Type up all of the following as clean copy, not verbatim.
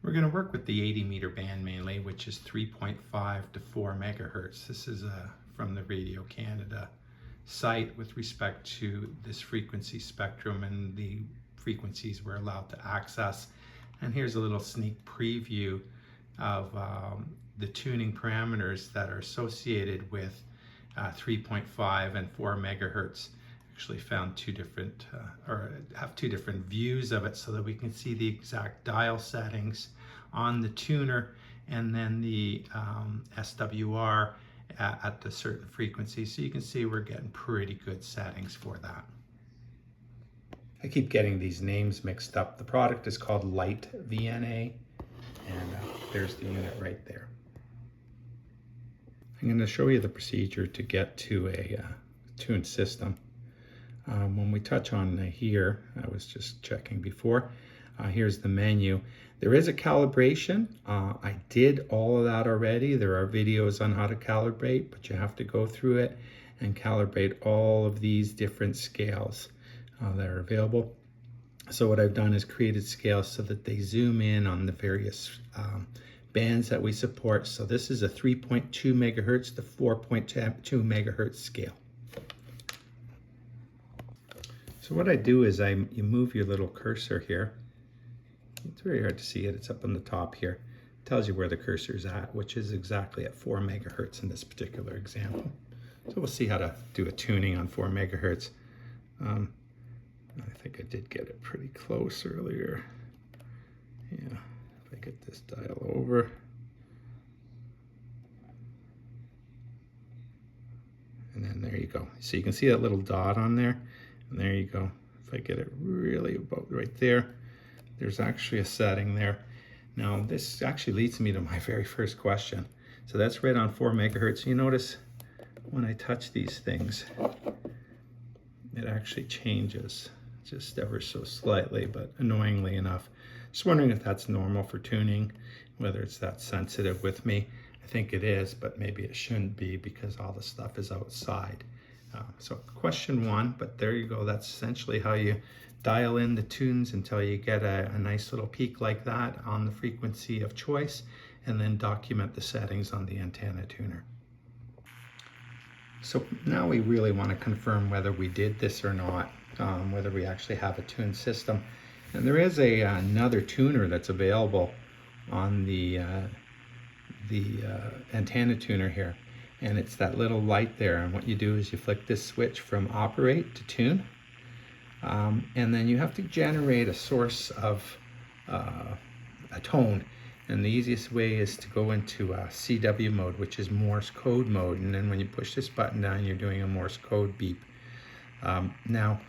We're going to work with the 80 meter band mainly, which is 3.5 to 4 megahertz. This is from the Radio Canada site with respect to this frequency spectrum and the frequencies we're allowed to access. And here's a little sneak preview of the tuning parameters that are associated with 3.5 and 4 megahertz. Actually found two different have two different views of it so that we can see the exact dial settings on the tuner and then the SWR at the certain frequency. So you can see we're getting pretty good settings for that. I keep getting these names mixed up. The product is called LiteNVA, and there's the unit right there. I'm going to show you the procedure to get to a tuned system. When we touch on here, I was just checking before, here's the menu. There is a calibration. I did all of that already. There are videos on how to calibrate, but you have to go through it and calibrate all of these different scales that are available. So what I've done is created scales so that they zoom in on the various bands that we support. So this is a 3.2 megahertz to 4.2 megahertz scale. So what I do is you move your little cursor here. It's very hard to see it. It's up on the top here. It tells you where the cursor is at, which is exactly at 4 megahertz in this particular example. So we'll see how to do a tuning on 4 megahertz. I think I did get it pretty close earlier. Yeah, if I get this dial over. And then there you go. So you can see that little dot on there. And there you go. If I get it really about right there, there's actually a setting there. Now this actually leads me to my very first question. So that's right on 4 megahertz. You notice when I touch these things, it actually changes just ever so slightly, but annoyingly enough. Just wondering if that's normal for tuning, whether it's that sensitive with me. I think it is, but maybe it shouldn't be because all the stuff is outside. So question one, but there you go. That's essentially how you dial in the tunes until you get a nice little peak like that on the frequency of choice, and then document the settings on the antenna tuner. So now we really want to confirm whether we did this or not, whether we actually have a tuned system. And there is another tuner that's available on the antenna tuner here. And it's that little light there, and what you do is you flick this switch from operate to tune, and then you have to generate a source of a tone, and the easiest way is to go into CW mode, which is Morse code mode, and then when you push this button down, you're doing a Morse code beep. Now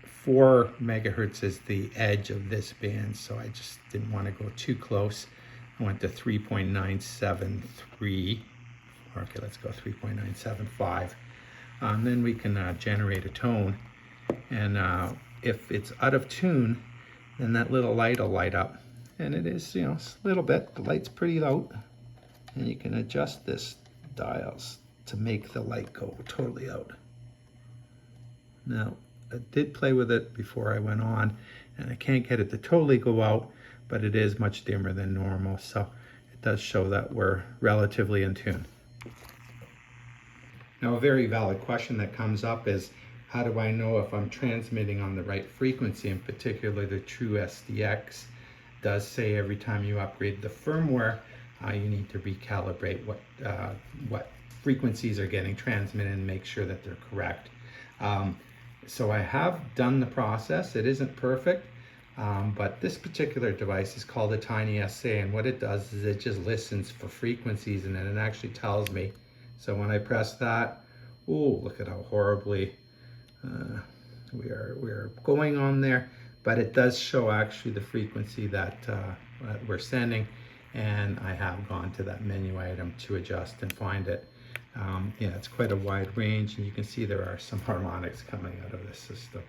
4 megahertz is the edge of this band, so I just didn't want to go too close. I went to 3.973. Okay, let's go 3.975. Then we can generate a tone. And if it's out of tune, then that little light will light up. And it is, you know, a little bit. The light's pretty low. And you can adjust this dials to make the light go totally out. Now, I did play with it before I went on, and I can't get it to totally go out, but it is much dimmer than normal. So it does show that we're relatively in tune. Now, a very valid question that comes up is, how do I know if I'm transmitting on the right frequency? In particular, the True SDX does say every time you upgrade the firmware, you need to recalibrate what frequencies are getting transmitted and make sure that they're correct. So I have done the process. It isn't perfect, but this particular device is called a Tiny SA, and what it does is it just listens for frequencies, and then it actually tells me. So when I press that, oh, look at how horribly we are going on there, but it does show actually the frequency that we're sending, and I have gone to that menu item to adjust and find it. Yeah, it's quite a wide range, and you can see there are some harmonics coming out of this system.